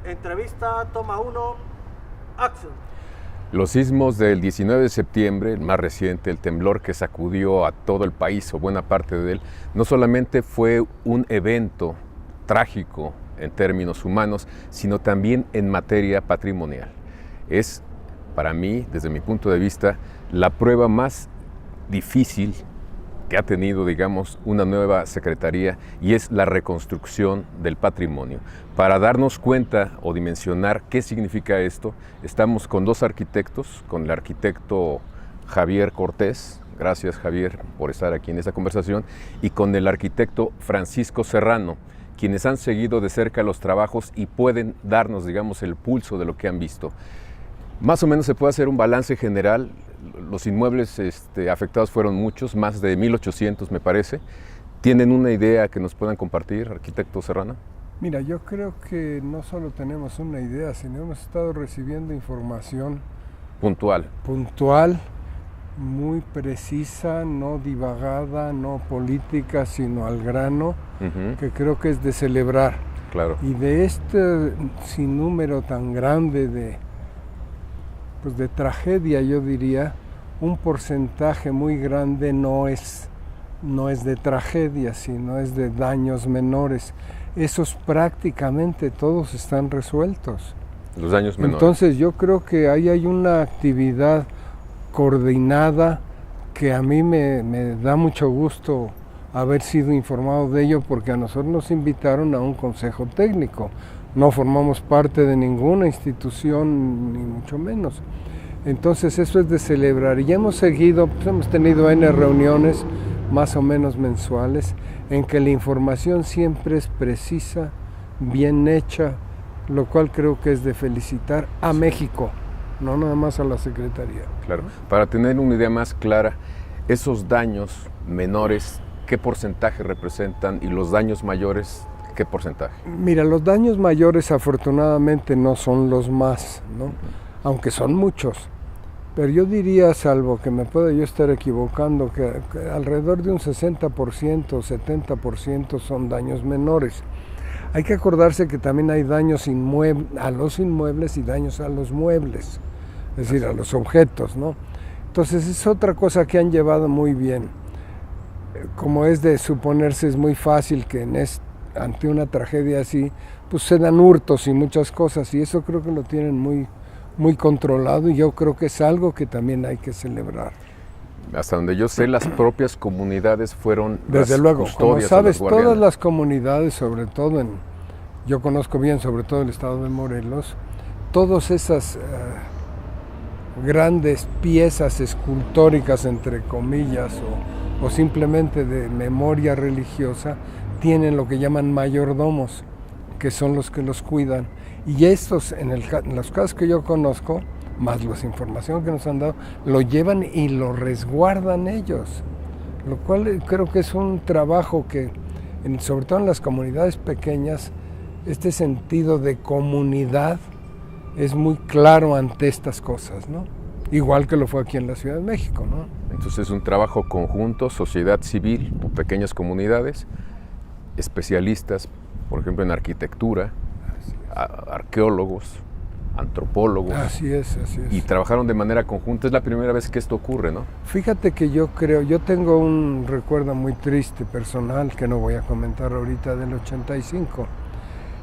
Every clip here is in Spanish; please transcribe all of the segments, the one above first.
Entrevista, toma 1, acción. Los sismos del 19 de septiembre, el más reciente, el temblor que sacudió a todo el país o buena parte de él, no solamente fue un evento trágico en términos humanos, sino también en materia patrimonial. Es, para mí, desde mi punto de vista, la prueba más difícil que ha tenido, digamos, una nueva secretaría, y es la reconstrucción del patrimonio. Para darnos cuenta o dimensionar qué significa esto, estamos con dos arquitectos, con el arquitecto Javier Cortés, gracias Javier por estar aquí en esta conversación, y con el arquitecto Francisco Serrano, quienes han seguido de cerca los trabajos y pueden darnos, digamos, el pulso de lo que han visto. Más o menos se puede hacer un balance general. Los inmuebles afectados fueron muchos, más de 1,800 me parece. ¿Tienen una idea que nos puedan compartir, arquitecto Serrano? Mira, yo creo que no solo tenemos una idea, sino hemos estado recibiendo información puntual, muy precisa, no divagada, no política, sino al grano, que creo que es de celebrar. Claro. Y de este sinnúmero tan grande de tragedia, yo diría, un porcentaje muy grande no es de tragedia, sino es de daños menores. Esos prácticamente todos están resueltos. Los daños menores. Entonces yo creo que ahí hay una actividad coordinada que a mí me da mucho gusto haber sido informado de ello, porque a nosotros nos invitaron a un consejo técnico. No formamos parte de ninguna institución, ni mucho menos. Entonces eso es de celebrar. Y ya hemos seguido, hemos tenido N reuniones, más o menos mensuales, en que la información siempre es precisa, bien hecha, lo cual creo que es de felicitar a México, no nada más a la Secretaría. Claro. Para tener una idea más clara, esos daños menores, ¿qué porcentaje representan? Y los daños mayores, ¿qué porcentaje? Mira, los daños mayores afortunadamente no son los más, ¿no? Aunque son muchos. Pero yo diría, salvo que me pueda yo estar equivocando, que alrededor de un 60%, 70% son daños menores. Hay que acordarse que también hay daños a los inmuebles y daños a los muebles, es decir, a los objetos, ¿no? Entonces es otra cosa que han llevado muy bien. Como es de suponerse, es muy fácil que ante una tragedia así, pues se dan hurtos y muchas cosas, y eso creo que lo tienen muy controlado, y yo creo que es algo que también hay que celebrar. Hasta donde yo sé, las propias comunidades fueron desde luego, como sabes, todas las comunidades, sobre todo yo conozco bien, sobre todo el estado de Morelos, todas esas grandes piezas escultóricas, entre comillas, o simplemente de memoria religiosa, tienen lo que llaman mayordomos, que son los que los cuidan. Y estos, en los casos que yo conozco, más la información que nos han dado, lo llevan y lo resguardan ellos. Lo cual creo que es un trabajo que, sobre todo en las comunidades pequeñas, este sentido de comunidad es muy claro ante estas cosas, ¿no? Igual que lo fue aquí en la Ciudad de México, ¿no? Entonces es un trabajo conjunto, sociedad civil, pequeñas comunidades, especialistas, por ejemplo, en arquitectura, arqueólogos, antropólogos. Así es. Y trabajaron de manera conjunta. Es la primera vez que esto ocurre, ¿no? Fíjate que yo tengo un recuerdo muy triste personal, que no voy a comentar ahorita, del 85.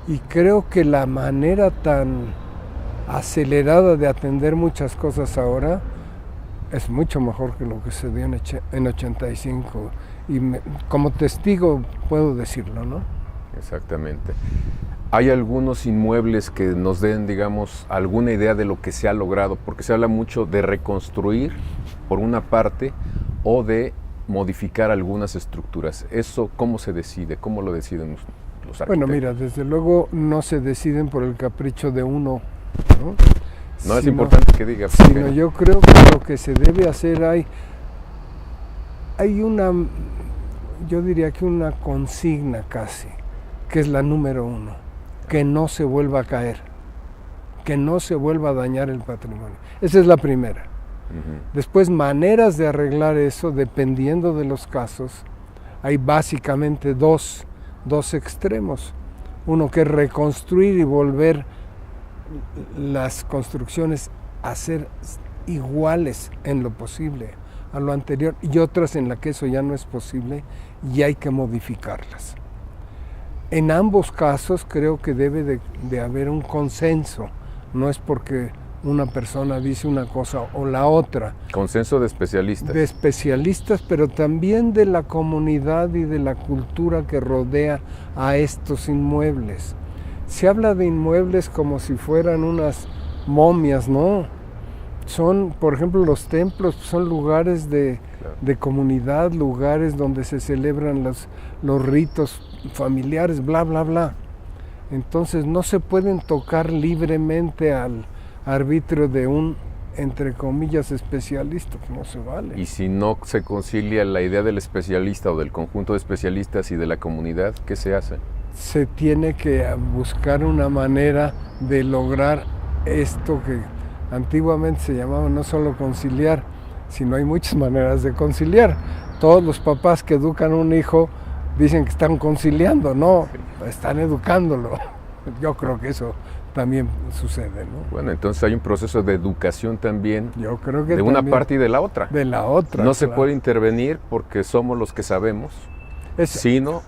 Y creo que la manera tan acelerada de atender muchas cosas ahora es mucho mejor que lo que se dio en 85. Y como testigo puedo decirlo, ¿no? Exactamente. ¿Hay algunos inmuebles que nos den, digamos, alguna idea de lo que se ha logrado? Porque se habla mucho de reconstruir, por una parte, o de modificar algunas estructuras. ¿Eso cómo se decide? ¿Cómo lo deciden los arquitectos? Bueno, mira, desde luego no se deciden por el capricho de uno, ¿no? No es importante que diga. Sino yo creo que lo que se debe hacer, hay una, yo diría que una consigna casi, que es la número 1. Que no se vuelva a caer, que no se vuelva a dañar el patrimonio. Esa es la primera. Después, maneras de arreglar eso, dependiendo de los casos, hay básicamente dos extremos. Uno que es reconstruir y volver las construcciones a ser iguales en lo posible a lo anterior, y otras en las que eso ya no es posible y hay que modificarlas. En ambos casos creo que debe de haber un consenso, no es porque una persona dice una cosa o la otra. Consenso de especialistas. De especialistas, pero también de la comunidad y de la cultura que rodea a estos inmuebles. Se habla de inmuebles como si fueran unas momias, ¿no? Son, por ejemplo, los templos son lugares de comunidad, lugares donde se celebran los ritos familiares, bla, bla, bla. Entonces no se pueden tocar libremente al arbitrio de un, entre comillas, especialista, no se vale. Y si no se concilia la idea del especialista o del conjunto de especialistas y de la comunidad, ¿qué se hace? Se tiene que buscar una manera de lograr esto que antiguamente se llamaba no solo conciliar, sino hay muchas maneras de conciliar. Todos los papás que educan a un hijo dicen que están conciliando, no, están educándolo. Yo creo que eso también sucede, ¿no? Bueno, entonces hay un proceso de educación también. Yo creo que de una parte y de la otra. De la otra. No se puede intervenir porque somos los que sabemos, sino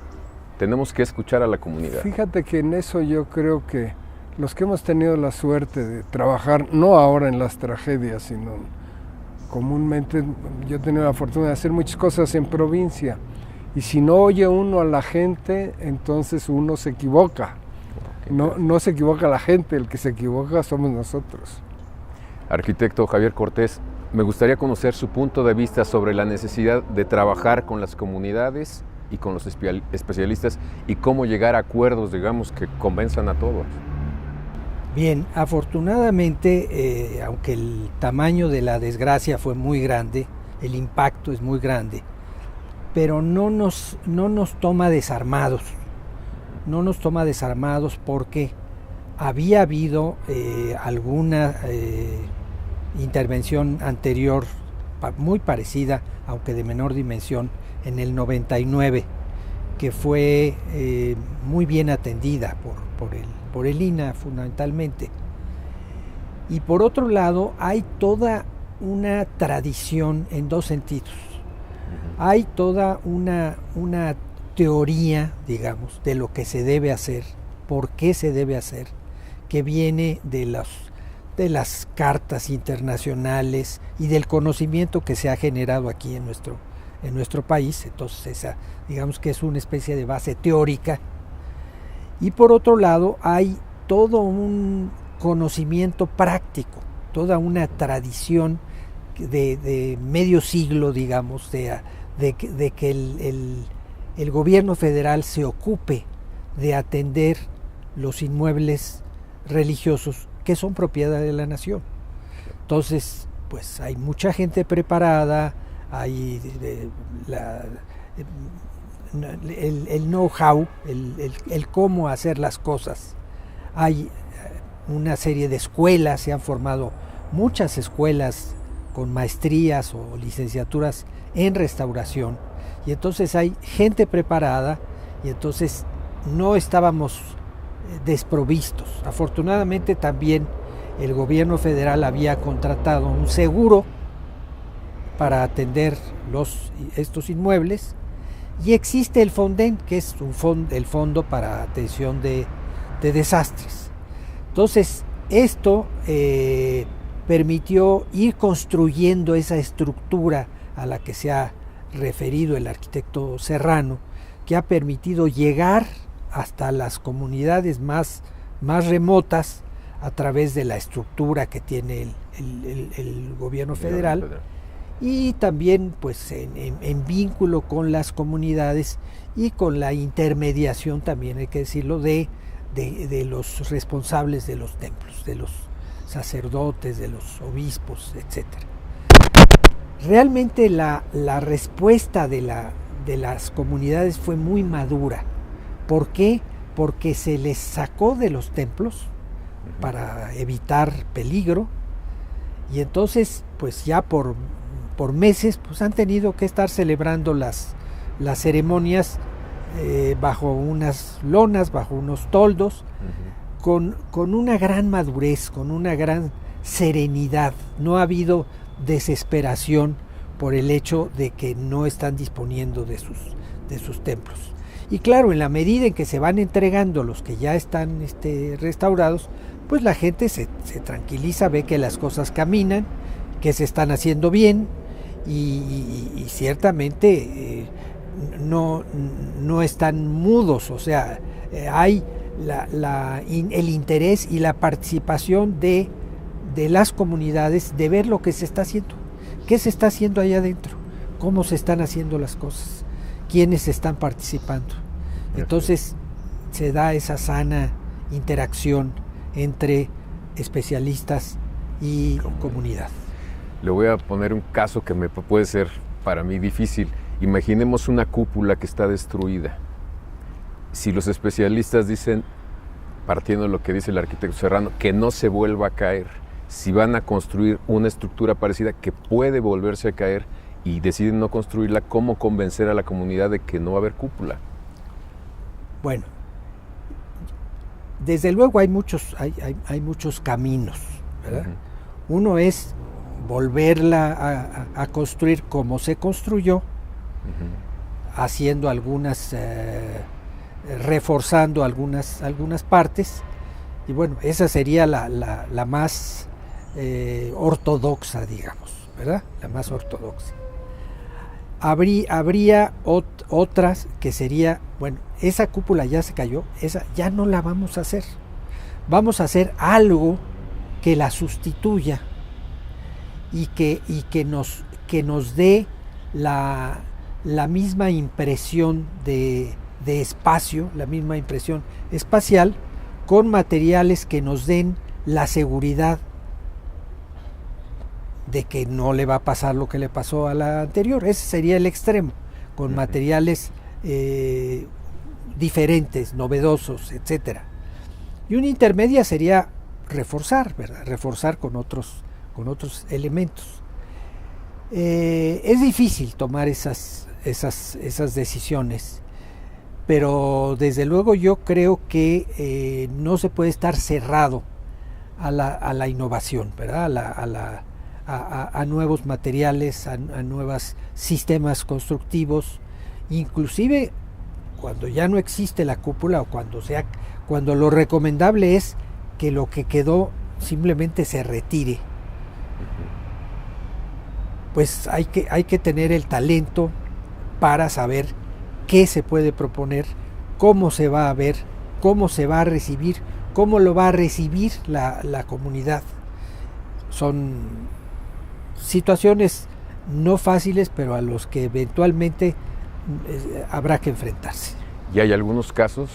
tenemos que escuchar a la comunidad. Fíjate que en eso yo creo que los que hemos tenido la suerte de trabajar, no ahora en las tragedias, sino comúnmente, yo he tenido la fortuna de hacer muchas cosas en provincia, y si no oye uno a la gente, entonces uno se equivoca. No se equivoca la gente, el que se equivoca somos nosotros. Arquitecto Javier Cortés, me gustaría conocer su punto de vista sobre la necesidad de trabajar con las comunidades y con los especialistas y cómo llegar a acuerdos, digamos, que convenzan a todos. Bien, afortunadamente, aunque el tamaño de la desgracia fue muy grande, el impacto es muy grande, pero no nos toma desarmados. No nos toma desarmados porque había habido alguna intervención anterior muy parecida, aunque de menor dimensión, en el 99, que fue muy bien atendida por el INAH fundamentalmente. Y por otro lado, hay toda una tradición en dos sentidos. Hay toda una teoría, digamos, de lo que se debe hacer, por qué se debe hacer, que viene de las cartas internacionales y del conocimiento que se ha generado aquí en nuestro país. Entonces esa, digamos que es una especie de base teórica. Y por otro lado hay todo un conocimiento práctico, toda una tradición de medio siglo, digamos, de que el gobierno federal se ocupe de atender los inmuebles religiosos que son propiedad de la nación. Entonces, pues hay mucha gente preparada, hay el know-how, el cómo hacer las cosas. Hay una serie de escuelas, se han formado muchas escuelas con maestrías o licenciaturas en restauración, y entonces hay gente preparada, y entonces no estábamos desprovistos. Afortunadamente también el gobierno federal había contratado un seguro para atender estos inmuebles, y existe el FONDEN, que es el Fondo para Atención de Desastres. Entonces esto permitió ir construyendo esa estructura a la que se ha referido el arquitecto Serrano, que ha permitido llegar hasta las comunidades más remotas a través de la estructura que tiene el gobierno federal, y también pues en vínculo con las comunidades y con la intermediación, también hay que decirlo, de los responsables de los templos, de los sacerdotes, de los obispos, etcétera. Realmente la respuesta de las comunidades fue muy madura. ¿Por qué? Porque se les sacó de los templos para evitar peligro, y entonces pues ya por meses pues han tenido que estar celebrando las ceremonias bajo unas lonas, bajo unos toldos, con una gran madurez, con una gran serenidad. No ha habido desesperación por el hecho de que no están disponiendo de sus templos. Y claro, en la medida en que se van entregando los que ya están restaurados, pues la gente se tranquiliza, ve que las cosas caminan, que se están haciendo bien y ciertamente no están mudos, o sea, hay el interés y la participación de las comunidades de ver lo que se está haciendo, qué se está haciendo allá adentro, cómo se están haciendo las cosas, quiénes están participando. Entonces se da esa sana interacción entre especialistas y comunidad. Le voy a poner un caso que me puede ser para mí difícil. Imaginemos una cúpula que está destruida. Si los especialistas dicen, partiendo de lo que dice el arquitecto Serrano, que no se vuelva a caer, si van a construir una estructura parecida que puede volverse a caer y deciden no construirla, ¿cómo convencer a la comunidad de que no va a haber cúpula? Bueno, desde luego hay muchos caminos, ¿verdad? Uno es volverla a construir como se construyó, haciendo reforzando algunas partes, y bueno, esa sería la más ortodoxa, digamos, ¿verdad? La más ortodoxa. Habría otras que sería, bueno, esa cúpula ya se cayó, esa ya no la vamos a hacer. Vamos a hacer algo que la sustituya y que nos dé la misma impresión de espacio, la misma impresión espacial, con materiales que nos den la seguridad de que no le va a pasar lo que le pasó a la anterior. Ese sería el extremo, con materiales diferentes, novedosos, etcétera. Y una intermedia sería reforzar, ¿verdad? Reforzar con otros elementos. Es difícil tomar esas decisiones, pero desde luego yo creo que no se puede estar cerrado a la innovación, ¿verdad? A nuevos materiales, a nuevos sistemas constructivos, inclusive cuando ya no existe la cúpula o cuando lo recomendable es que lo que quedó simplemente se retire. Pues hay que tener el talento para saber qué se puede proponer, cómo se va a ver, cómo se va a recibir, cómo lo va a recibir la comunidad. Son situaciones no fáciles, pero a los que eventualmente habrá que enfrentarse. ¿Y hay algunos casos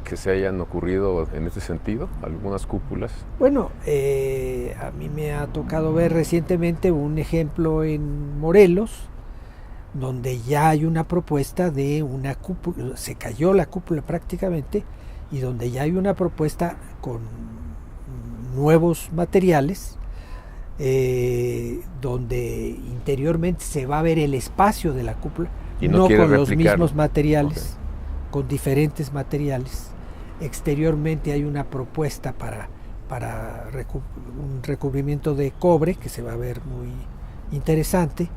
que se hayan ocurrido en este sentido? ¿Algunas cúpulas? Bueno, a mí me ha tocado ver recientemente un ejemplo en Morelos, donde ya hay una propuesta de una cúpula, se cayó la cúpula prácticamente, y donde ya hay una propuesta con nuevos materiales, donde interiormente se va a ver el espacio de la cúpula, no con los mismos materiales, con diferentes materiales. Exteriormente hay una propuesta para un recubrimiento de cobre que se va a ver muy interesante,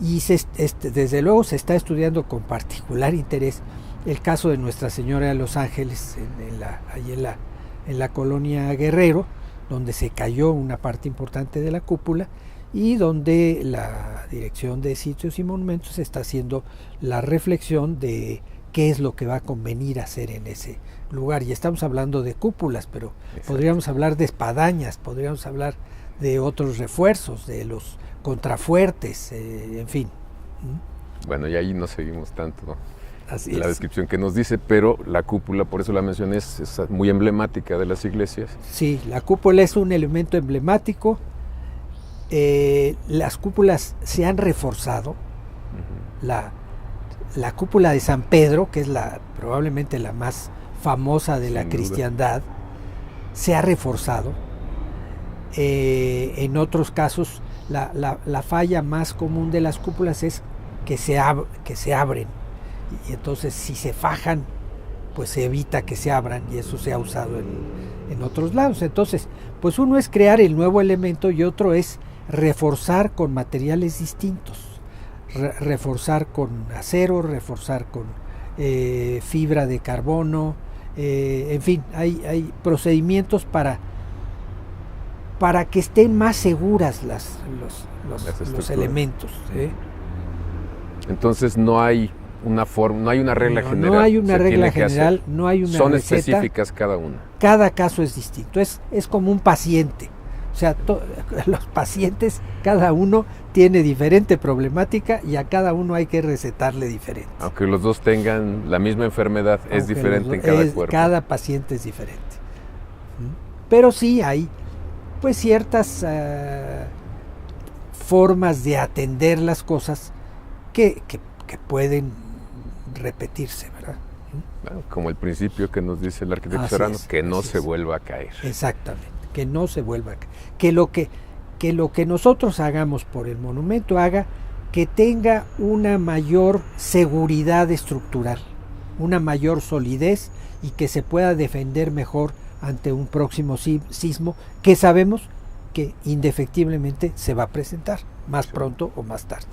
y desde luego se está estudiando con particular interés el caso de Nuestra Señora de los Ángeles en la colonia Guerrero, donde se cayó una parte importante de la cúpula y donde la Dirección de Sitios y Monumentos está haciendo la reflexión de qué es lo que va a convenir hacer en ese lugar. Y estamos hablando de cúpulas, pero podríamos hablar de espadañas, podríamos hablar de otros refuerzos, de los contrafuertes, en fin. Bueno, y ahí no seguimos tanto, ¿no? Así la es. descripción que nos dice, pero la cúpula, por eso la mencioné, es muy emblemática de las iglesias. Sí, la cúpula es un elemento emblemático. Las cúpulas se han reforzado. La cúpula de San Pedro, que es probablemente la más famosa de la cristiandad, se ha reforzado. En otros casos, la falla más común de las cúpulas es que se abren. Y entonces, si se fajan, pues se evita que se abran, y eso se ha usado en otros lados. Entonces, pues uno es crear el nuevo elemento y otro es reforzar con materiales distintos, reforzar con acero, reforzar con fibra de carbono, en fin, hay procedimientos para que estén más seguras los elementos. Entonces no hay una forma, no hay una regla general. No hay una regla general, no hay una Son receta. específicas cada una. Cada caso es distinto, es como un paciente. O sea, los pacientes, cada uno tiene diferente problemática y a cada uno hay que recetarle diferente. Aunque los dos tengan la misma enfermedad, es diferente en cada cuerpo. Cada paciente es diferente. Pero sí hay pues ciertas formas de atender las cosas que pueden repetirse, ¿verdad? Bueno, como el principio que nos dice el arquitecto Serrano, que no se vuelva a caer. Exactamente, que no se vuelva a caer. Que lo que nosotros hagamos por el monumento haga que tenga una mayor seguridad estructural, una mayor solidez y que se pueda defender mejor ante un próximo sismo que sabemos que indefectiblemente se va a presentar, más pronto o más tarde.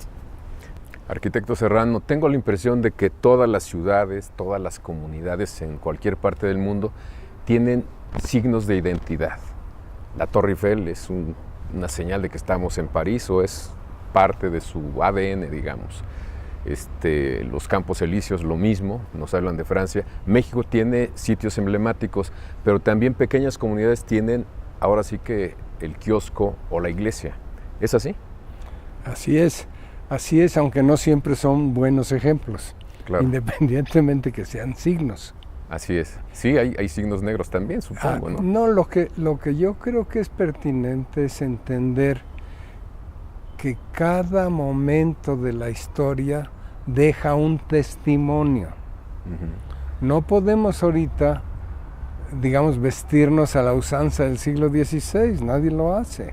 Arquitecto Serrano, tengo la impresión de que todas las ciudades, todas las comunidades en cualquier parte del mundo tienen signos de identidad. La Torre Eiffel es una señal de que estamos en París, o es parte de su ADN, digamos. Los Campos Elíseos lo mismo, nos hablan de Francia. México tiene sitios emblemáticos, pero también pequeñas comunidades tienen ahora sí que el kiosco o la iglesia. ¿Es así? Así es, aunque no siempre son buenos ejemplos, claro, independientemente que sean signos. Así es. Sí, hay signos negros también, supongo, ¿no? No, lo que yo creo que es pertinente es entender que cada momento de la historia deja un testimonio. No podemos ahorita, digamos, vestirnos a la usanza del siglo XVI, nadie lo hace.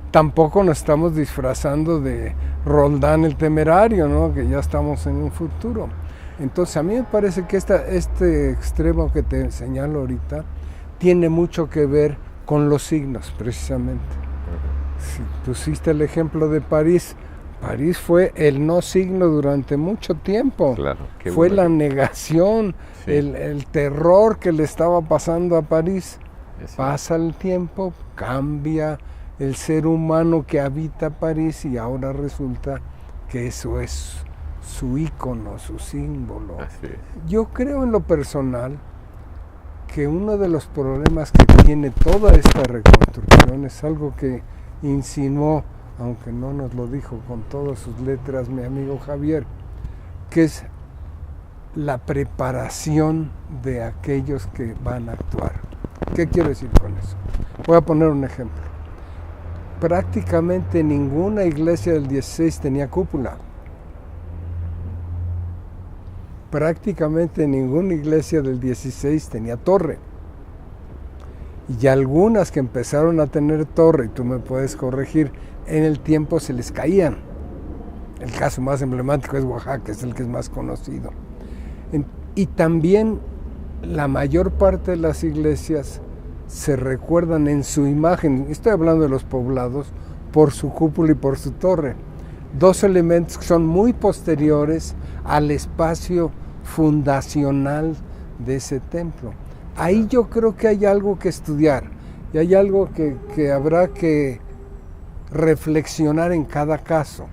Tampoco nos estamos disfrazando de Roldán el Temerario, ¿no? Que ya estamos en un futuro. Entonces a mí me parece que este extremo que te señalo ahorita tiene mucho que ver con los signos, precisamente. Si pusiste el ejemplo de París, París fue el no signo durante mucho tiempo. Claro, fue la negación, sí, el terror que le estaba pasando a París. Sí. Pasa el tiempo, cambia el ser humano que habita París y ahora resulta que eso es su ícono, su símbolo. Así es. Yo creo en lo personal que uno de los problemas que tiene toda esta reconstrucción es algo que insinuó, aunque no nos lo dijo con todas sus letras mi amigo Javier, que es la preparación de aquellos que van a actuar. ¿Qué quiero decir con eso? Voy a poner un ejemplo. Prácticamente ninguna iglesia del 16 tenía cúpula. Prácticamente ninguna iglesia del 16 tenía torre. Y algunas que empezaron a tener torre, y tú me puedes corregir, en el tiempo se les caían. El caso más emblemático es Oaxaca, es el que es más conocido. Y también la mayor parte de las iglesias se recuerdan en su imagen, estoy hablando de los poblados, por su cúpula y por su torre. Dos elementos que son muy posteriores al espacio fundacional de ese templo. Ahí yo creo que hay algo que estudiar y hay algo que habrá que reflexionar en cada caso.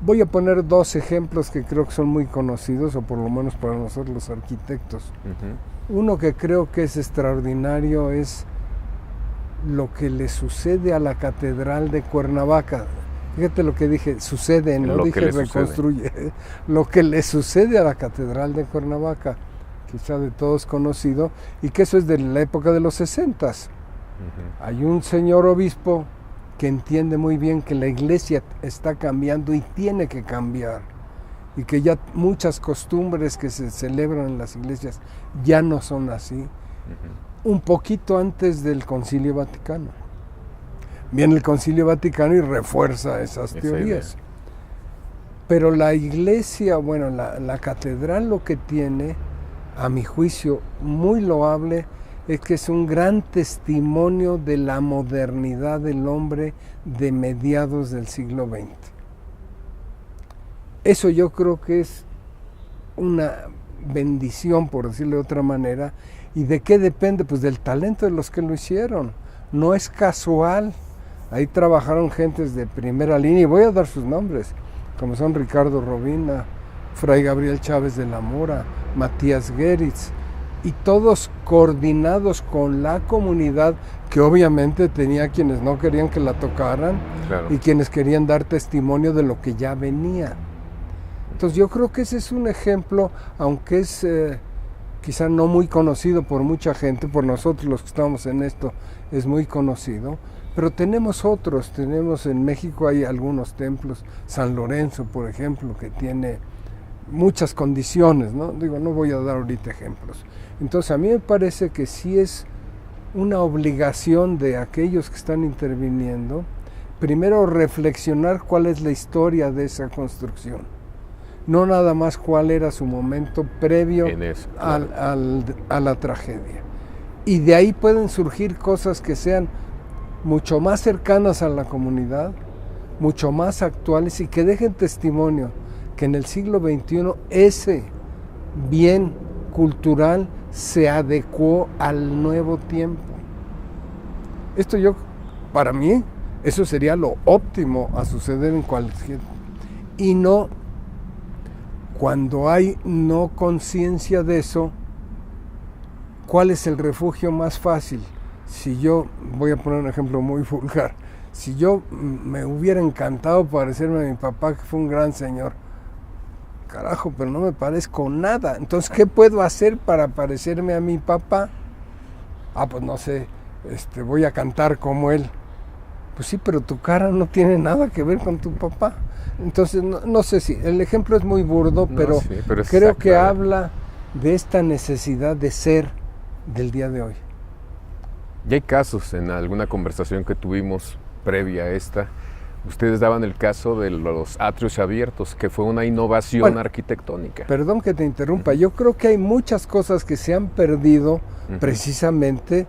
Voy a poner dos ejemplos que creo que son muy conocidos, o por lo menos para nosotros los arquitectos. Uno que creo que es extraordinario es lo que le sucede a la Catedral de Cuernavaca. Fíjate lo que dije, sucede, no dije reconstruye. Lo que le sucede a la Catedral de Cuernavaca, quizá de todos conocido, y que eso es de la época de los 60s. Hay un señor obispo que entiende muy bien que la iglesia está cambiando y tiene que cambiar, y que ya muchas costumbres que se celebran en las iglesias ya no son así. Un poquito antes del Concilio Vaticano. Viene el Concilio Vaticano y refuerza esas teorías. Pero la iglesia, bueno, la catedral lo que tiene, a mi juicio, muy loable, es que es un gran testimonio de la modernidad del hombre de mediados del siglo XX. Eso yo creo que es una bendición, por decirlo de otra manera. ¿Y de qué depende? Pues del talento de los que lo hicieron. No es casual. Ahí trabajaron gentes de primera línea, y voy a dar sus nombres, como son Ricardo Robina, Fray Gabriel Chávez de la Mora, Matías Geritz, y todos coordinados con la comunidad, que obviamente tenía quienes no querían que la tocaran, Claro. y quienes querían dar testimonio de lo que ya venía. Entonces yo creo que ese es un ejemplo, aunque es quizá no muy conocido por mucha gente, por nosotros los que estamos en esto es muy conocido, pero tenemos otros. Tenemos en México, hay algunos templos, San Lorenzo por ejemplo, que tiene muchas condiciones, ¿no? Digo, no voy a dar ahorita ejemplos. Entonces a mí me parece que sí es una obligación de aquellos que están interviniendo, primero reflexionar cuál es la historia de esa construcción, no nada más cuál era su momento previo En eso, claro. a la tragedia. Y de ahí pueden surgir cosas que sean mucho más cercanas a la comunidad, mucho más actuales, y que dejen testimonio que en el siglo XXI ese bien cultural se adecuó al nuevo tiempo. Esto para mí, eso sería lo óptimo a suceder en cualquier... Y no, cuando hay no conciencia de eso, ¿cuál es el refugio más fácil? Si yo, voy a poner un ejemplo muy vulgar, si yo me hubiera encantado parecerme a mi papá, que fue un gran señor, carajo, pero no me parezco nada. Entonces, ¿qué puedo hacer para parecerme a mi papá? Pues no sé, voy a cantar como él. Pues sí, pero tu cara no tiene nada que ver con tu papá. Entonces, no sé si, el ejemplo es muy burdo, pero creo que habla de esta necesidad de ser del día de hoy. Y hay casos, en alguna conversación que tuvimos previa a esta, ustedes daban el caso de los atrios abiertos, que fue una innovación arquitectónica. Perdón que te interrumpa, yo creo que hay muchas cosas que se han perdido precisamente,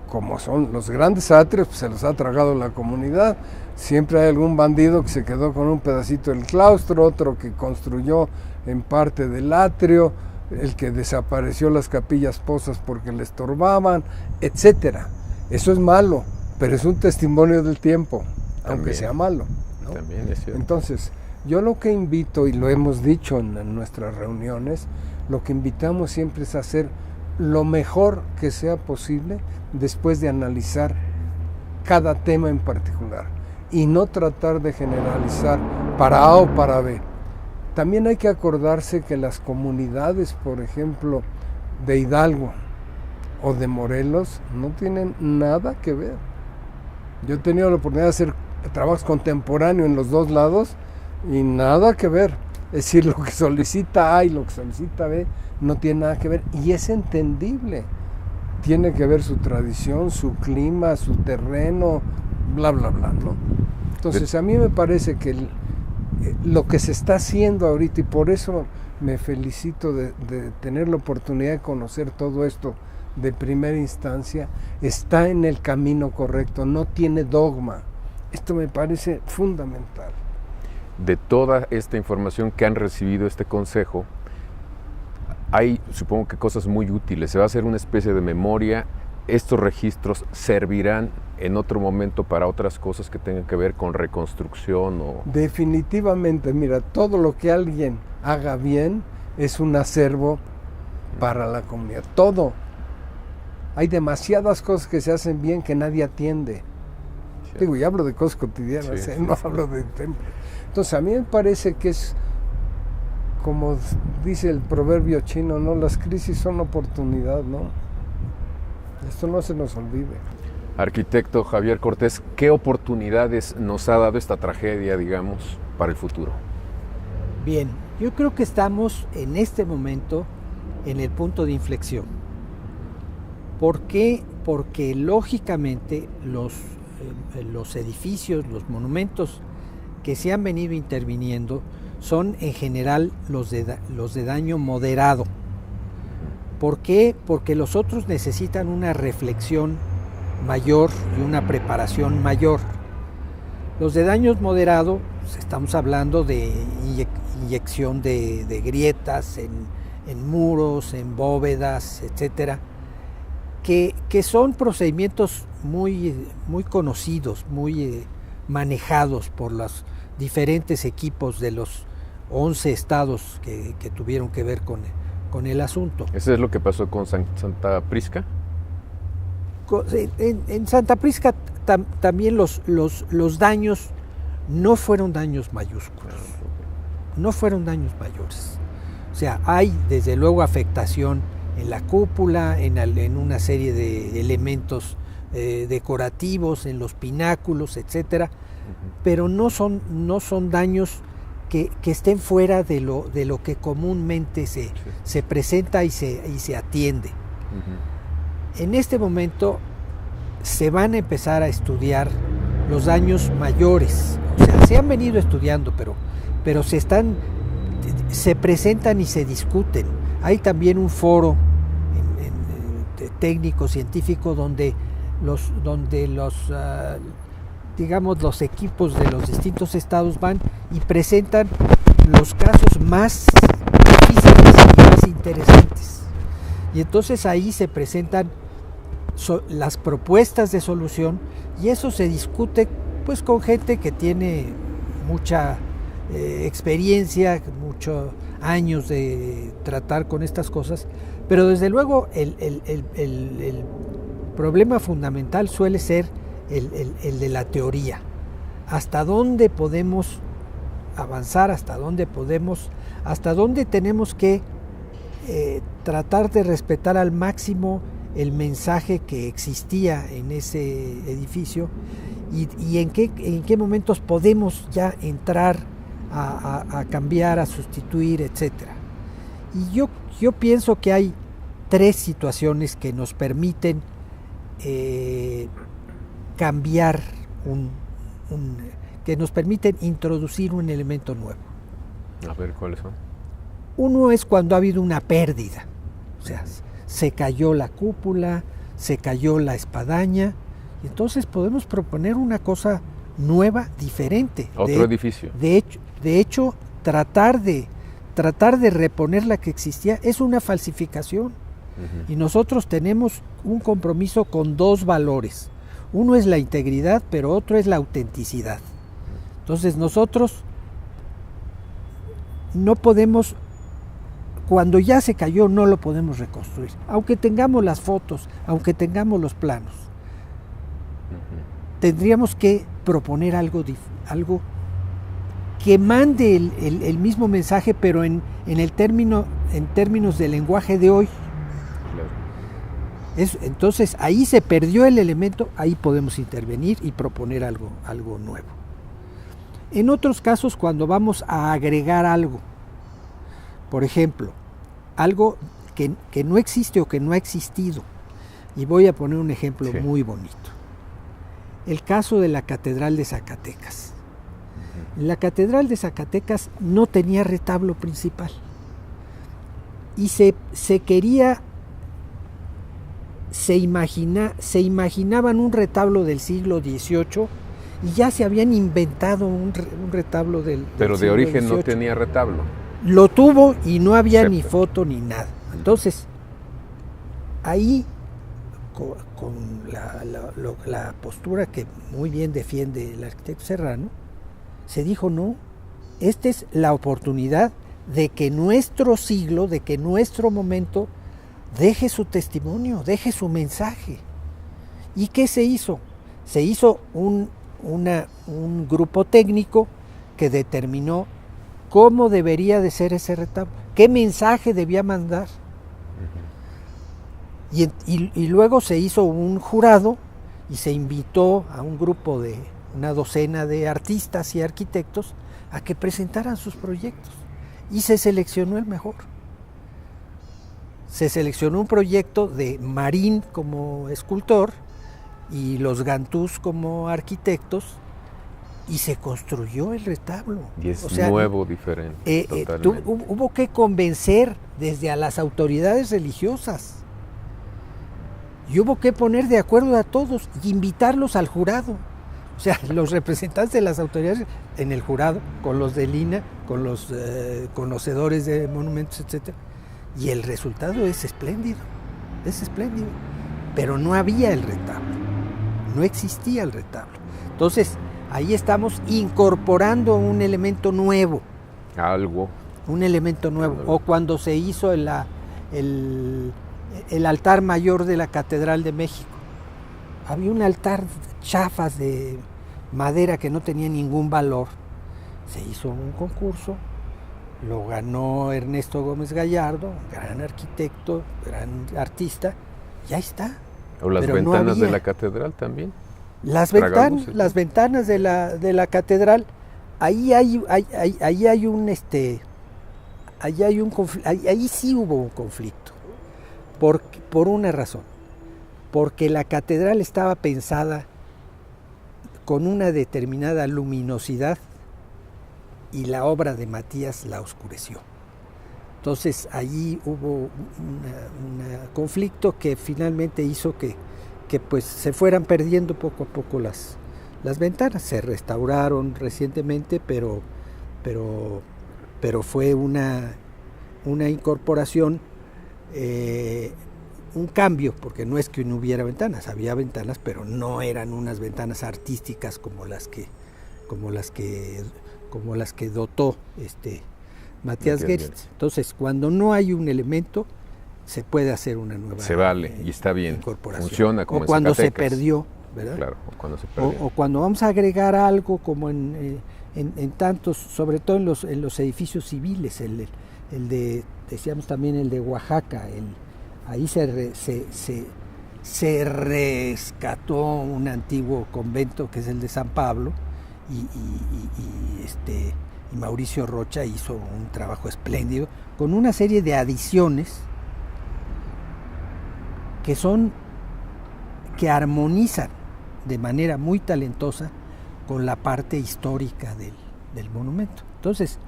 como son los grandes atrios, pues se los ha tragado la comunidad. Siempre hay algún bandido que se quedó con un pedacito del claustro, otro que construyó en parte del atrio, el que desapareció las capillas pozas porque le estorbaban, etcétera. Eso es malo, pero es un testimonio del tiempo, aunque sea malo, ¿no? También es cierto. Entonces, yo lo que invito, y lo hemos dicho en nuestras reuniones, lo que invitamos siempre es hacer lo mejor que sea posible después de analizar cada tema en particular y no tratar de generalizar para A o para B. También hay que acordarse que las comunidades, por ejemplo, de Hidalgo o de Morelos, no tienen nada que ver. Yo he tenido la oportunidad de hacer trabajos contemporáneos en los dos lados y nada que ver. Es decir, lo que solicita A y lo que solicita B no tiene nada que ver, y es entendible. Tiene que ver su tradición, su clima, su terreno, bla, bla, bla, ¿no? Entonces, a mí me parece que lo que se está haciendo ahorita, y por eso me felicito de tener la oportunidad de conocer todo esto de primera instancia, está en el camino correcto, no tiene dogma. Esto me parece fundamental. De toda esta información que han recibido este consejo, hay, supongo que cosas muy útiles. Se va a hacer una especie de memoria. Estos registros servirán en otro momento para otras cosas que tengan que ver con reconstrucción o... Definitivamente, mira, todo lo que alguien haga bien es un acervo para la comunidad. Todo. Hay demasiadas cosas que se hacen bien que nadie atiende. Sí. Digo, y hablo de cosas cotidianas, sí, no hablo de templos. Entonces, a mí me parece que es, como dice el proverbio chino, ¿no? Las crisis son oportunidad, ¿no? Esto no se nos olvide. Arquitecto Javier Cortés, ¿qué oportunidades nos ha dado esta tragedia, digamos, para el futuro? Bien, yo creo que estamos en este momento en el punto de inflexión. ¿Por qué? Porque lógicamente los edificios, los monumentos que se han venido interviniendo son en general los de daño moderado. ¿Por qué? Porque los otros necesitan una reflexión mayor y una preparación mayor. Los de daños moderados, pues estamos hablando de inyección de grietas en muros, en bóvedas, etcétera, que son procedimientos muy conocidos, muy manejados por los diferentes equipos de los 11 estados que tuvieron que ver con el asunto. ¿Eso es lo que pasó con Santa Prisca? En Santa Prisca también los daños no fueron daños mayúsculos, no fueron daños mayores. O sea, hay desde luego afectación en la cúpula, en una serie de elementos decorativos, en los pináculos, etcétera, pero no son daños que estén fuera de lo que comúnmente se presenta y se atiende. En este momento se van a empezar a estudiar los daños mayores. O sea, se han venido estudiando, pero se presentan y se discuten. Hay también un foro técnico, científico, donde los equipos de los distintos estados van y presentan los casos más difíciles y más interesantes. Y entonces ahí se presentan las propuestas de solución, y eso se discute pues con gente que tiene mucha experiencia, muchos años de tratar con estas cosas, pero desde luego el problema fundamental suele ser el de la teoría. ¿Hasta dónde podemos avanzar? ¿Hasta dónde tenemos que tratar de respetar al máximo el mensaje que existía en ese edificio, y en qué momentos podemos ya entrar a cambiar, a sustituir, etcétera? Y yo pienso que hay 3 situaciones que nos permiten cambiar que nos permiten introducir un elemento nuevo. A ver, ¿cuáles son? Uno es cuando ha habido una pérdida, o sea, se cayó la cúpula, se cayó la espadaña, y entonces podemos proponer una cosa nueva, diferente. Otro edificio. De hecho, tratar de reponer la que existía es una falsificación. Y nosotros tenemos un compromiso con 2 valores. Uno es la integridad, pero otro es la autenticidad. Entonces nosotros no podemos, cuando ya se cayó, no lo podemos reconstruir, aunque tengamos las fotos, aunque tengamos los planos. Tendríamos que proponer algo que mande el mismo mensaje, pero en términos del lenguaje de hoy. Entonces ahí se perdió el elemento, ahí podemos intervenir y proponer algo nuevo. En otros casos, cuando vamos a agregar algo, por ejemplo, algo que no existe o que no ha existido, y voy a poner un ejemplo muy bonito. El caso de la Catedral de Zacatecas. La Catedral de Zacatecas no tenía retablo principal, y se imaginaban un retablo del siglo XVIII, y ya se habían inventado un retablo del Pero de siglo origen XVIII. no tenía retablo. Lo tuvo y no había ni foto ni nada. Entonces, ahí, con la postura que muy bien defiende el arquitecto Serrano, se dijo: no, esta es la oportunidad de que nuestro siglo, de que nuestro momento deje su testimonio, deje su mensaje. ¿Y qué se hizo? Se hizo un grupo técnico que determinó cómo debería de ser ese retablo, qué mensaje debía mandar. Y luego se hizo un jurado y se invitó a un grupo de una docena de artistas y arquitectos a que presentaran sus proyectos, y se seleccionó el mejor. Se seleccionó un proyecto de Marín como escultor y los Gantús como arquitectos, y se construyó el retablo. Y es O sea, nuevo, diferente. Totalmente. Hubo que convencer desde a las autoridades religiosas y hubo que poner de acuerdo a todos y invitarlos al jurado. O sea, los representantes de las autoridades en el jurado, con los del INAH, con los conocedores de monumentos, etcétera. Y el resultado es espléndido, pero no había el retablo, no existía el retablo. Entonces, ahí estamos incorporando un elemento nuevo. Algo. Un elemento nuevo. O cuando se hizo el altar mayor de la Catedral de México. Había un altar chafas de madera que no tenía ningún valor. Se hizo un concurso. Lo ganó Ernesto Gómez Gallardo, gran arquitecto, gran artista, ya está. O las Pero no ventanas de había. la catedral también. Las Tragamos, las ventanas de la catedral, ahí hay un ahí sí hubo un conflicto. Por una razón. Porque la catedral estaba pensada con una determinada luminosidad y la obra de Matías la oscureció. Entonces allí hubo un conflicto que finalmente hizo que pues se fueran perdiendo poco a poco las ventanas. Se restauraron recientemente, pero fue una incorporación, un cambio, porque no es que no hubiera ventanas, había ventanas, pero no eran unas ventanas artísticas como las que dotó Matías Geritz. Entonces, cuando no hay un elemento, se puede hacer una nueva. Se vale y está bien. Incorporación. Funciona como o cuando se Zacatecas. perdió, ¿verdad? Claro, o cuando se perdió. O cuando vamos a agregar algo como en tantos, sobre todo en los edificios civiles, el decíamos también el de Oaxaca, ahí se rescató un antiguo convento que es el de San Pablo y Mauricio Rocha hizo un trabajo espléndido con una serie de adiciones que armonizan de manera muy talentosa con la parte histórica del monumento. Entonces,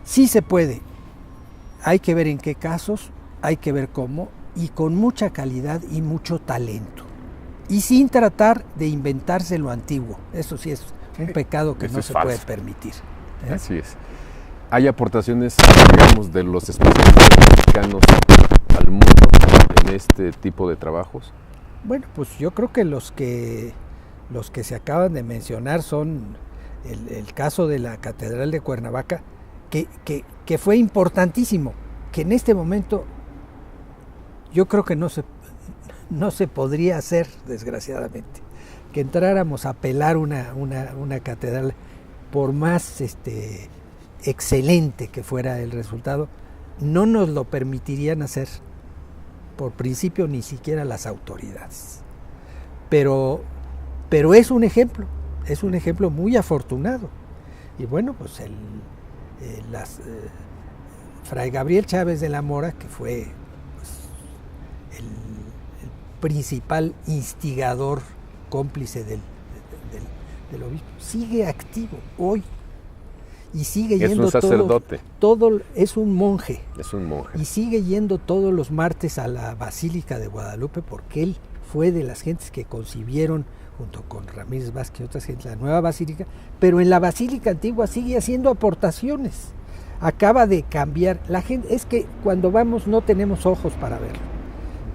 sí se puede, hay que ver en qué casos, hay que ver cómo, y con mucha calidad y mucho talento. Y sin tratar de inventarse lo antiguo. Eso sí es un pecado que Eso no es se falso. puede permitir. Así es. Hay aportaciones, digamos, de los especialistas mexicanos al mundo en este tipo de trabajos. Bueno, pues yo creo que los que se acaban de mencionar son el caso de la Catedral de Cuernavaca, que fue importantísimo, que en este momento yo creo que no se podría hacer, desgraciadamente, que entráramos a pelar una catedral, por más excelente que fuera el resultado, no nos lo permitirían hacer por principio ni siquiera las autoridades. Pero es un ejemplo muy afortunado. Y bueno, pues Fray Gabriel Chávez de la Mora, que fue pues, el principal instigador, cómplice del obispo, sigue activo hoy y sigue Es yendo un sacerdote. Es un monje. Es un monje. Y sigue yendo todos los martes a la Basílica de Guadalupe, porque él fue de las gentes que concibieron, junto con Ramírez Vázquez y otras gentes, la nueva basílica, pero en la Basílica Antigua sigue haciendo aportaciones. Acaba de cambiar. La gente, es que cuando vamos no tenemos ojos para verlo,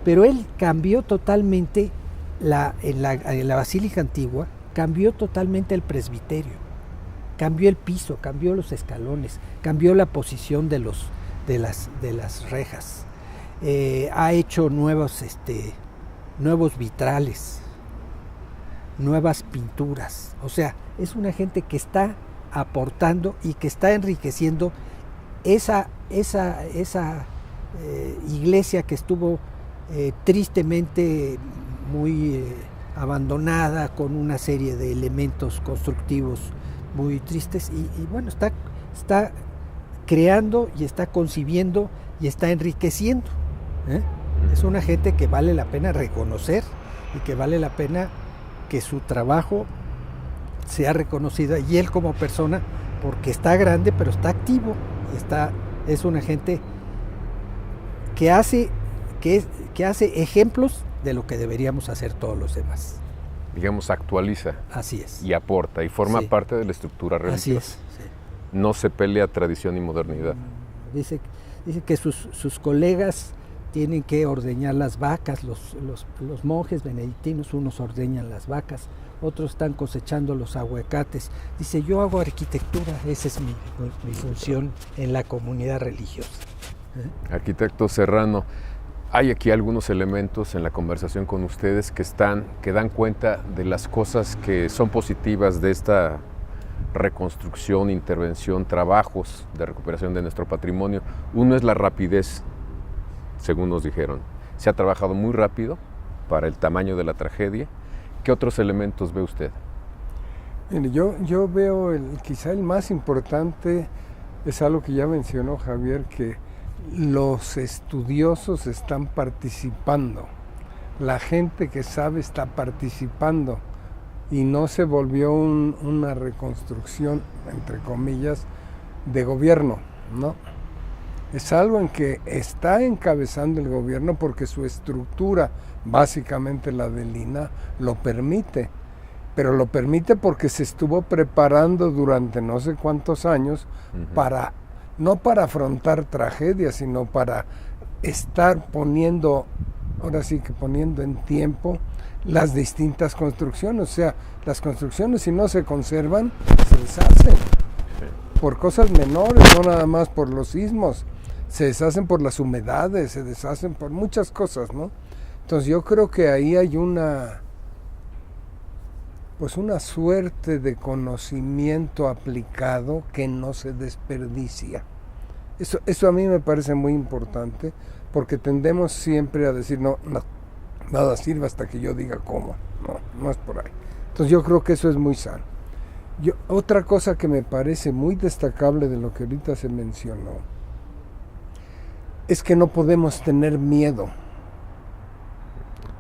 pero él cambió totalmente en la Basílica Antigua, cambió totalmente el presbiterio, cambió el piso, cambió los escalones, cambió la posición de las rejas, ha hecho nuevos vitrales, nuevas pinturas. O sea, es una gente que está aportando y que está enriqueciendo esa iglesia que estuvo tristemente muy abandonada, con una serie de elementos constructivos muy tristes, y bueno, está creando y está concibiendo y está enriqueciendo. Es una gente que vale la pena reconocer y que vale la pena que su trabajo sea reconocida, y él como persona, porque está grande, pero está activo, es una gente que hace ejemplos de lo que deberíamos hacer todos los demás. Digamos, actualiza. Así es. Y aporta, y forma parte de la estructura religiosa. Así es. Sí. No se pelea tradición y modernidad. Dice que sus colegas tienen que ordeñar las vacas, los monjes benedictinos, unos ordeñan las vacas, otros están cosechando los aguacates. Dice, yo hago arquitectura, esa es mi función en la comunidad religiosa. Arquitecto Serrano, hay aquí algunos elementos en la conversación con ustedes que dan cuenta de las cosas que son positivas de esta reconstrucción, intervención, trabajos de recuperación de nuestro patrimonio. Uno es la rapidez, según nos dijeron. Se ha trabajado muy rápido para el tamaño de la tragedia. ¿Qué otros elementos ve usted? Mire, yo veo quizá el más importante es algo que ya mencionó Javier, que los estudiosos están participando, la gente que sabe está participando y no se volvió una reconstrucción, entre comillas, de gobierno, ¿no? Es algo en que está encabezando el gobierno porque su estructura, básicamente la del INAH, lo permite, pero lo permite porque se estuvo preparando durante no sé cuántos años no para afrontar tragedias, sino para estar poniendo en tiempo las distintas construcciones. O sea, las construcciones, si no se conservan, se deshacen por cosas menores, no nada más por los sismos, se deshacen por las humedades, se deshacen por muchas cosas, ¿no? Entonces yo creo que ahí hay una suerte de conocimiento aplicado que no se desperdicia. Eso a mí me parece muy importante, porque tendemos siempre a decir, no, nada sirve hasta que yo diga cómo. No es por ahí. Entonces yo creo que eso es muy sano. Otra cosa que me parece muy destacable de lo que ahorita se mencionó es que no podemos tener miedo.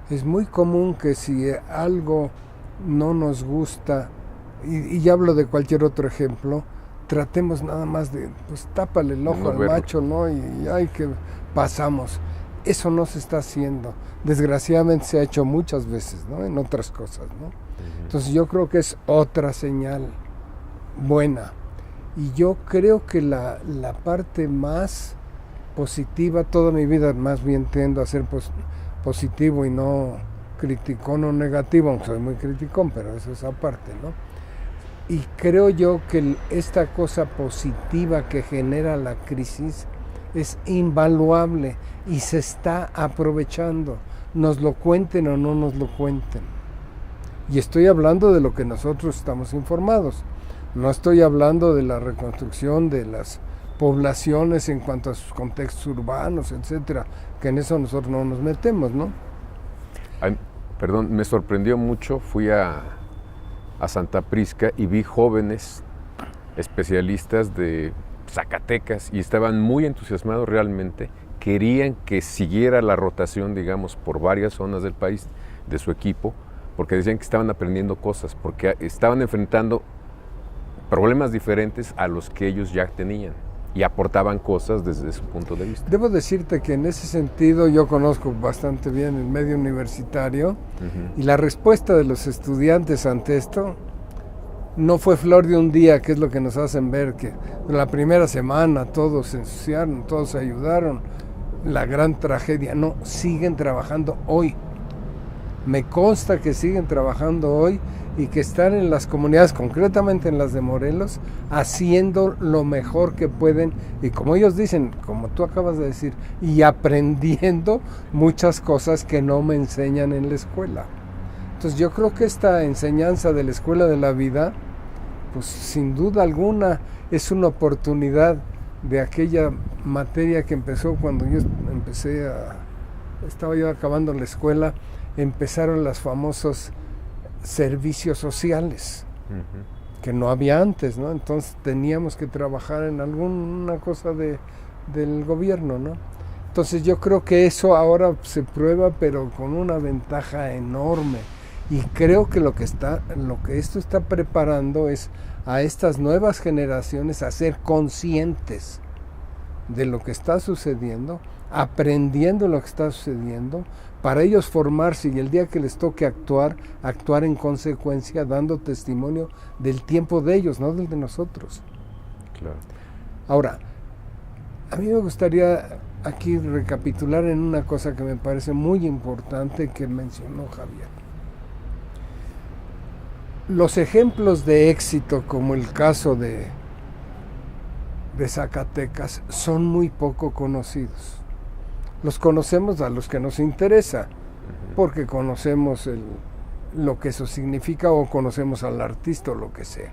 Es muy común que si algo no nos gusta, y ya hablo de cualquier otro ejemplo, tratemos nada más de, pues tápale el ojo al macho, ¿no? Y ay, que pasamos. Eso no se está haciendo. Desgraciadamente se ha hecho muchas veces, ¿no? En otras cosas, ¿no? Entonces yo creo que es otra señal buena. Y yo creo que la parte más positiva, toda mi vida más bien tiendo a ser positivo y no criticón o negativo, aunque soy muy criticón, pero eso es aparte, ¿no? Y creo yo que esta cosa positiva que genera la crisis es invaluable y se está aprovechando, nos lo cuenten o no nos lo cuenten. Y estoy hablando de lo que nosotros estamos informados, no estoy hablando de la reconstrucción de las poblaciones en cuanto a sus contextos urbanos, etcétera, que en eso nosotros no nos metemos, ¿no? Ay, perdón, me sorprendió mucho, fui a Santa Prisca y vi jóvenes especialistas de Zacatecas y estaban muy entusiasmados realmente, querían que siguiera la rotación, digamos, por varias zonas del país de su equipo, porque decían que estaban aprendiendo cosas, porque estaban enfrentando problemas diferentes a los que ellos ya tenían y aportaban cosas desde su punto de vista. Debo decirte que en ese sentido yo conozco bastante bien el medio universitario y la respuesta de los estudiantes ante esto no fue flor de un día, que es lo que nos hacen ver, que la primera semana todos se ensuciaron, todos se ayudaron, la gran tragedia. No, siguen trabajando hoy. Me consta que siguen trabajando hoy y que están en las comunidades, concretamente en las de Morelos, haciendo lo mejor que pueden y, como ellos dicen, como tú acabas de decir, y aprendiendo muchas cosas que no me enseñan en la escuela. Entonces yo creo que esta enseñanza de la Escuela de la Vida, pues sin duda alguna es una oportunidad de aquella materia que empezó cuando yo estaba yo acabando la escuela, empezaron los famosos servicios sociales, que no había antes, ¿no? Entonces teníamos que trabajar en alguna cosa del gobierno, ¿no? Entonces yo creo que eso ahora se prueba, pero con una ventaja enorme. Y creo que lo que esto está preparando es a estas nuevas generaciones a ser conscientes de lo que está sucediendo, aprendiendo lo que está sucediendo, para ellos formarse y el día que les toque actuar en consecuencia, dando testimonio del tiempo de ellos, no del de nosotros. Claro. Ahora, a mí me gustaría aquí recapitular en una cosa que me parece muy importante que mencionó Javier. Los ejemplos de éxito, como el caso de Zacatecas, son muy poco conocidos. Los conocemos a los que nos interesa, porque conocemos lo que eso significa o conocemos al artista o lo que sea.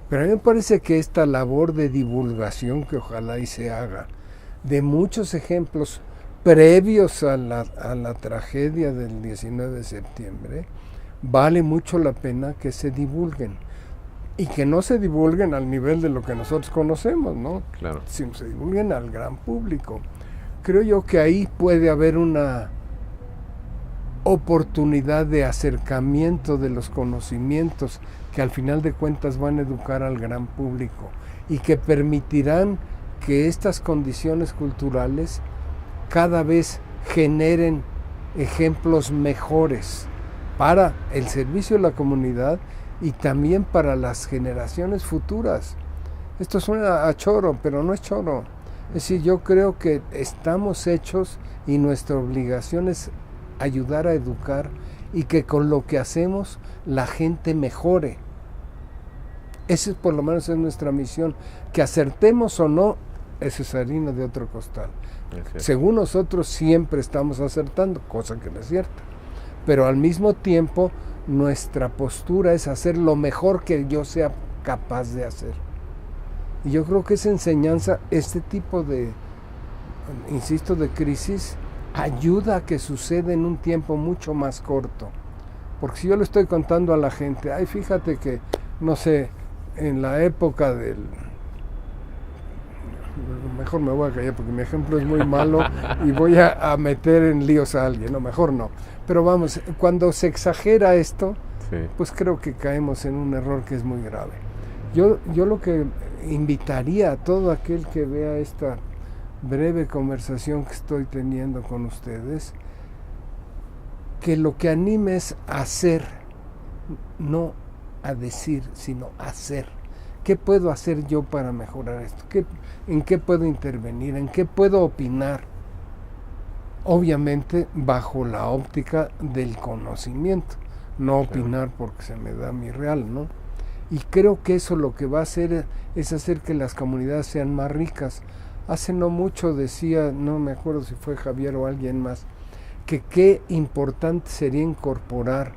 Pero a mí me parece que esta labor de divulgación, que ojalá y se haga, de muchos ejemplos previos a la tragedia del 19 de septiembre, vale mucho la pena que se divulguen. Y que no se divulguen al nivel de lo que nosotros conocemos, ¿no? Claro. Sino se divulguen al gran público. Creo yo que ahí puede haber una oportunidad de acercamiento de los conocimientos que al final de cuentas van a educar al gran público y que permitirán que estas condiciones culturales cada vez generen ejemplos mejores para el servicio de la comunidad y también para las generaciones futuras. Esto suena a choro, pero no es choro. Es decir, yo creo que estamos hechos y nuestra obligación es ayudar a educar y que con lo que hacemos la gente mejore. Esa por lo menos es nuestra misión. Que acertemos o no, eso es harina de otro costal. Según nosotros siempre estamos acertando, cosa que no es cierta. Pero al mismo tiempo nuestra postura es hacer lo mejor que yo sea capaz de hacer. Y yo creo que esa enseñanza, este tipo de, insisto, de crisis, ayuda a que suceda en un tiempo mucho más corto. Porque si yo le estoy contando a la gente, ay, fíjate que, no sé, en la época del... Mejor me voy a callar porque mi ejemplo es muy malo y voy a meter en líos a alguien, no, mejor no. Pero vamos, cuando se exagera esto, sí, pues creo que caemos en un error que es muy grave. Yo lo que invitaría a todo aquel que vea esta breve conversación que estoy teniendo con ustedes, que lo que anime es a hacer, no a decir, sino a hacer. ¿Qué puedo hacer yo para mejorar esto? ¿En qué puedo intervenir? ¿En qué puedo opinar? Obviamente bajo la óptica del conocimiento, no opinar porque se me da mi real, ¿no? Y creo que eso lo que va a hacer es hacer que las comunidades sean más ricas. Hace no mucho decía, no me acuerdo si fue Javier o alguien más, que qué importante sería incorporar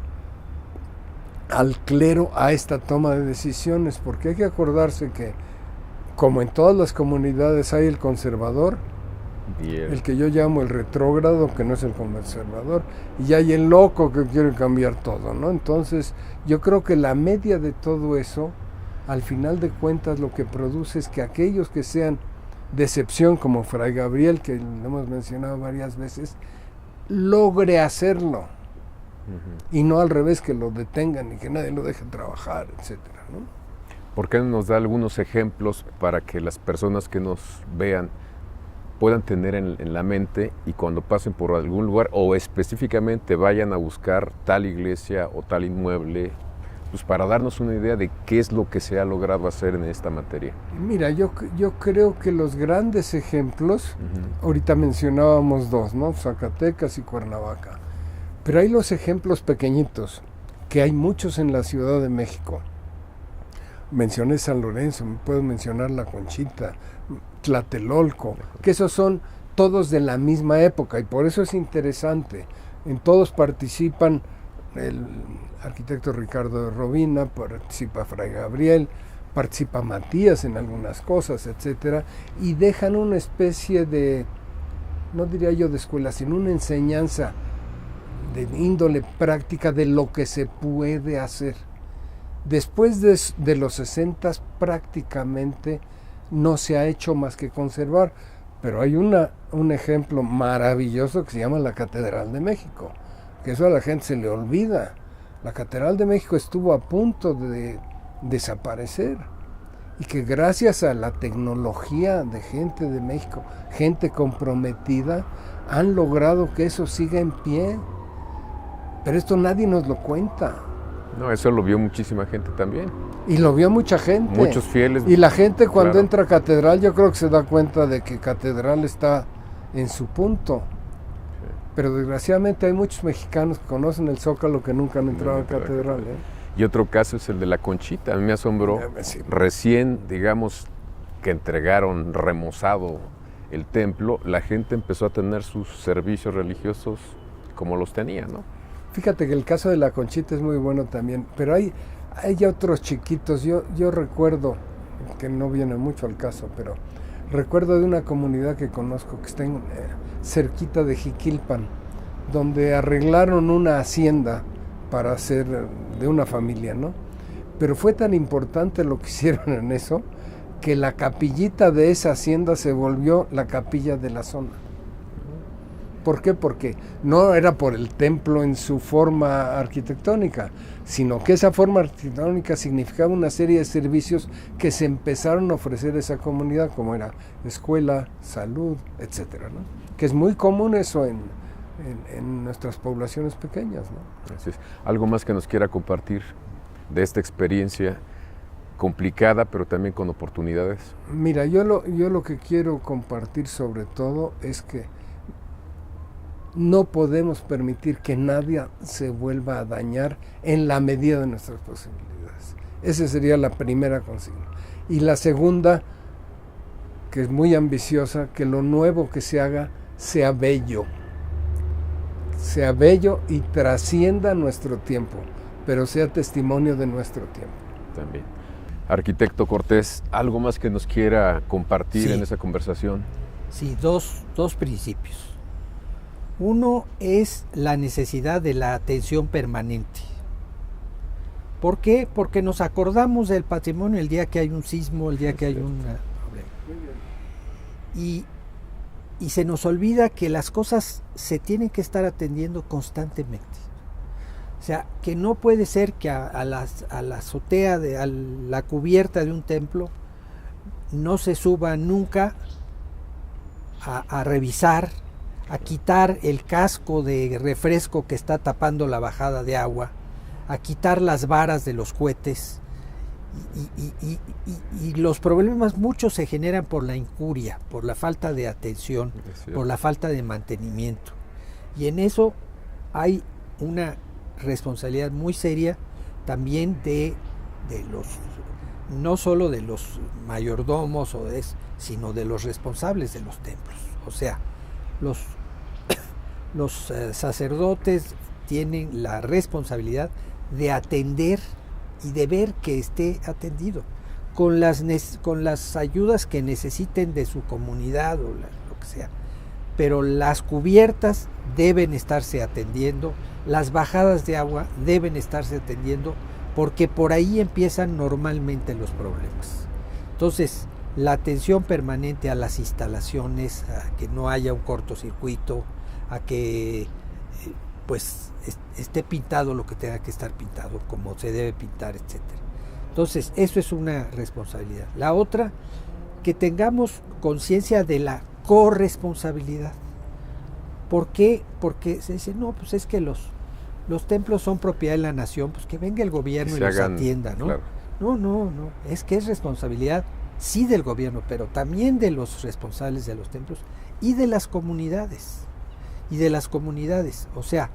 al clero a esta toma de decisiones, porque hay que acordarse que, como en todas las comunidades, hay el conservador, el que yo llamo el retrógrado, que no es el conservador, y hay el loco que quiere cambiar todo, ¿no? Entonces, yo creo que la media de todo eso, al final de cuentas, lo que produce es que aquellos que sean de excepción, como Fray Gabriel, que lo hemos mencionado varias veces, logre hacerlo. Y no al revés, que lo detengan y que nadie lo deje trabajar, etcétera, ¿no? ¿Por qué no nos da algunos ejemplos para que las personas que nos vean puedan tener en la mente y cuando pasen por algún lugar o específicamente vayan a buscar tal iglesia o tal inmueble, pues para darnos una idea de qué es lo que se ha logrado hacer en esta materia? Mira, yo creo que los grandes ejemplos, ahorita mencionábamos dos, ¿no? Zacatecas y Cuernavaca. Pero hay los ejemplos pequeñitos, que hay muchos en la Ciudad de México. Mencioné San Lorenzo, puedo mencionar La Conchita, Tlatelolco, que esos son todos de la misma época y por eso es interesante. En todos participan el arquitecto Ricardo de Robina, participa Fray Gabriel, participa Matías en algunas cosas, etcétera, y dejan una especie de, no diría yo de escuela, sino una enseñanza de índole práctica de lo que se puede hacer. Después de los 60 prácticamente no se ha hecho más que conservar, pero hay un ejemplo maravilloso que se llama la Catedral de México, que eso a la gente se le olvida. La Catedral de México estuvo a punto de desaparecer y que gracias a la tecnología de gente de México, gente comprometida, han logrado que eso siga en pie. Pero esto nadie nos lo cuenta. No, eso lo vio muchísima gente también. Y lo vio mucha gente. Muchos fieles. Y la gente cuando claro. entra a Catedral, yo creo que se da cuenta de que Catedral está en su punto. Sí. Pero desgraciadamente hay muchos mexicanos que conocen el Zócalo que nunca han entrado a Catedral. Y otro caso es el de la Conchita. A mí me asombró. Sí. Recién, digamos, que entregaron remozado el templo, la gente empezó a tener sus servicios religiosos como los tenía, ¿no? Fíjate que el caso de la Conchita es muy bueno también, pero hay otros chiquitos. Yo recuerdo, que no viene mucho al caso, pero recuerdo de una comunidad que conozco que está cerquita de Jiquilpan, donde arreglaron una hacienda para hacer de una familia, ¿no? Pero fue tan importante lo que hicieron en eso, que la capillita de esa hacienda se volvió la capilla de la zona. ¿Por qué? Porque no era por el templo en su forma arquitectónica, sino que esa forma arquitectónica significaba una serie de servicios que se empezaron a ofrecer a esa comunidad, como era escuela, salud, etcétera, ¿no? Que es muy común eso en nuestras poblaciones pequeñas, ¿no? Así es. ¿Algo más que nos quiera compartir de esta experiencia complicada, pero también con oportunidades? Mira, yo lo que quiero compartir sobre todo es que no podemos permitir que nadie se vuelva a dañar en la medida de nuestras posibilidades. Esa sería la primera consigna. Y la segunda, que es muy ambiciosa, que lo nuevo que se haga sea bello y trascienda nuestro tiempo, pero sea testimonio de nuestro tiempo. También. Arquitecto Cortés, ¿algo más que nos quiera compartir en esa conversación? Sí, dos principios. Uno es la necesidad de la atención permanente. ¿Por qué? Porque nos acordamos del patrimonio el día que hay un sismo, el día que hay un problema. Y se nos olvida que las cosas se tienen que estar atendiendo constantemente. O sea, que no puede ser que a la azotea, a la cubierta de un templo, no se suba nunca a revisar, a quitar el casco de refresco que está tapando la bajada de agua, a quitar las varas de los cohetes, y los problemas muchos se generan por la incuria, por la falta de atención, por la falta de mantenimiento. Y en eso hay una responsabilidad muy seria también de los, no solo de los mayordomos, sino de los responsables de los templos. O sea, los sacerdotes tienen la responsabilidad de atender y de ver que esté atendido con las ayudas que necesiten de su comunidad o lo que sea. Pero las cubiertas deben estarse atendiendo, las bajadas de agua deben estarse atendiendo, porque por ahí empiezan normalmente los problemas. Entonces, la atención permanente a las instalaciones, a que no haya un cortocircuito, a que esté pintado lo que tenga que estar pintado, como se debe pintar, etc. Entonces, eso es una responsabilidad. La otra, que tengamos conciencia de la corresponsabilidad. ¿Por qué? Porque se dice, no, pues es que los templos son propiedad de la nación, pues que venga el gobierno y los atienda, ¿no? Claro. No, es que es responsabilidad, sí, del gobierno, pero también de los responsables de los templos y de las comunidades. O sea,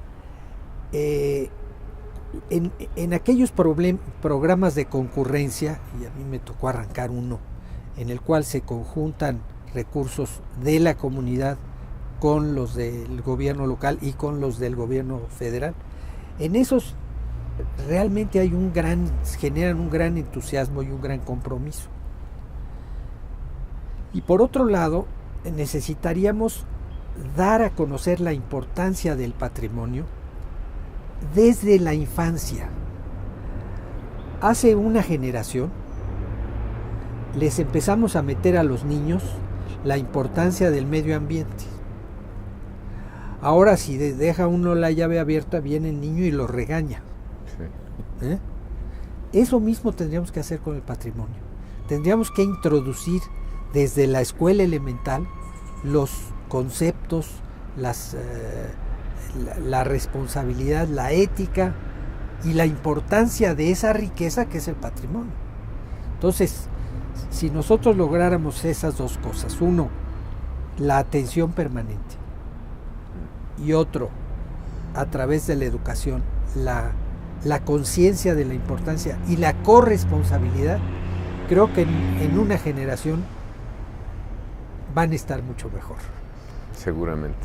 en aquellos programas de concurrencia, y a mí me tocó arrancar uno, en el cual se conjuntan recursos de la comunidad con los del gobierno local y con los del gobierno federal, en esos realmente generan un gran entusiasmo y un gran compromiso. Y por otro lado, necesitaríamos dar a conocer la importancia del patrimonio desde la infancia. Hace una generación les empezamos a meter a los niños la importancia del medio ambiente. Ahora, si deja uno la llave abierta, viene el niño y lo regaña. Sí. Eso mismo tendríamos que hacer con el patrimonio. Tendríamos que introducir desde la escuela elemental los conceptos, la responsabilidad, la ética y la importancia de esa riqueza que es el patrimonio. Entonces, si nosotros lográramos esas dos cosas, uno, la atención permanente, y otro, a través de la educación, la conciencia de la importancia y la corresponsabilidad, creo que en una generación van a estar mucho mejor. Seguramente.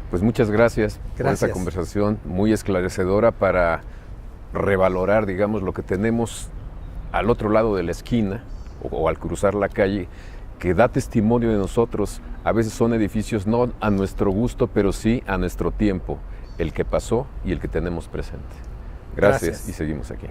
Pues muchas gracias por esta conversación muy esclarecedora para revalorar, digamos, lo que tenemos al otro lado de la esquina o al cruzar la calle, que da testimonio de nosotros. A veces son edificios no a nuestro gusto, pero sí a nuestro tiempo, el que pasó y el que tenemos presente. Gracias. Y seguimos aquí.